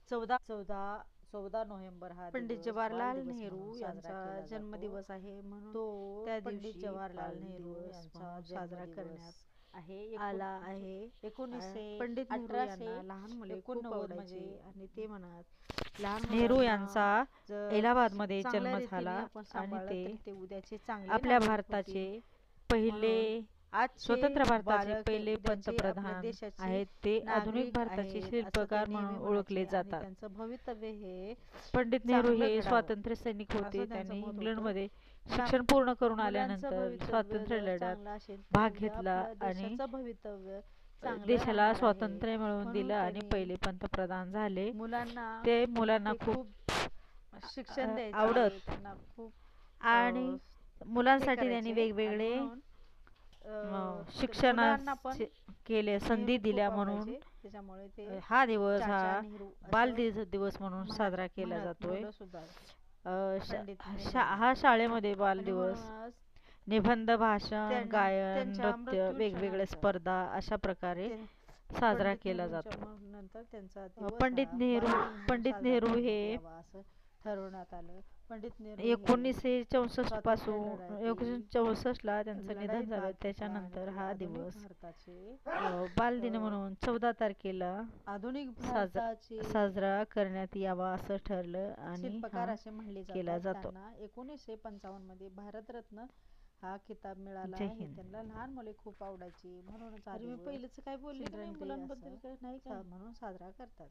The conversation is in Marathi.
चौदा चौदा 14 नोव्हेंबर हा पंडित दिवस जवाहरलाल बालदिवस नेहरू म्हणून साजरा यांचा केला जातो. जन्मदिवस आहे, म्हणून तो त्या पंडित दिवशी जवाहरलाल नेहरू बालदिवस यांचा म्हणून साजरा जन्मदिवस करण्यात आहे. आला आहे. एकोणीसशे पंडित नेहरू यांना लहान मुले खूप 1889 आवडायचे मध्ये आणि ते म्हणत, लहान नेहरू मुलांना यांचा जर इलाहाबादमध्ये चांगल्या जन्म रीतीने झाला आपण आणि सांभाळलं ते तर ते उद्याचे चांगले आपल्या नागरिक भारताचे होतील. पहिले म्हणून आजचे स्वतंत्र भारताचे बालक हे पहिले उद्याचे आपल्या पंतप्रधान देशाचे आहेत. ते आधुनिक नागरिक भारताचे आहेत असं ते शिल्पकार नेहमी म्हणून म्हणायचे ओळखले आणि जातात. त्यांचं भवितव्य हे पंडित नेहरू चांगलं हे घडावं स्वातंत्र्य सैनिक होते. असं त्यांचं त्यांनी मत होतं. इंग्लंडमध्ये शिक्षण पूर्ण करून मुलांचं आल्यानंतर भवितव्य स्वातंत्र्य जर लढ्यात चांगलं असेल तर भाग उद्या घेतला आपल्या आणि देशाचं भवितव्य चांगलं देशाला राहणार आहे. स्वातंत्र्य मिळवून म्हणून दिलं आणि त्यांनी पहिले पंतप्रधान झाले. मुलांना ते मुलांना हे खूप शिक्षण द्यायचे, आवडत त्यांना खूप आणि हे मुलांसाठी त्यांनी करायचे आणि वेगवेगळे म्हणून मुलांना पण शिक्षणाचे केले, संधी नेहरू दिल्या. खूप म्हणून आवडायचे, त्याच्यामुळे ते हा दिवस चाचा हा नेहरू बाल असं दिवस म्हणून साजरा केला म्हणत जातोय. मुलं सुद्धा पंडित हा नेहरूंना. शाळेमध्ये आणि बालदिवस म्हणूनच निबंध, भाषण, गायन, त्यांच्या नृत्य, वेगवेगळ्या मृत्यूच्या स्पर्धा अशा प्रकारे ते साजरा पंडित केला नेहरूंच्या जातो. नंतर त्यांचा दिवस पंडित हा नेहरू बालदिन म्हणून पंडित साजरा नेहरू करण्यात हे यावा असं ठरवण्यात आलं. पंडित नेहरू हे 1964 स्वातंत्र्य पासून लढ्यातील 1964 ला त्यांचं निधन लढाईत झालं. भाग घेतला आणि त्याच्यानंतर ते हा आधुनिक दिवस भारताचे बालदिन म्हणून 14 तारखेला आधुनिक भारताचे साजरा करण्यात यावा असं ठरलं आणि शिल्पकार हा असे म्हणले केला जातात. जातो. त्यांना 1955 मध्ये भारतरत्न हा किताब मिळाला जय आहे. हिंद. त्यांना लहान मुले खूप आवडायची, म्हणूनच हा अरे मी दिवस पहिलेच काय बोलले की नाही चिल्ड्रन डे मुलांबद्दल असं काय नाही काय म्हणून साजरा करतात.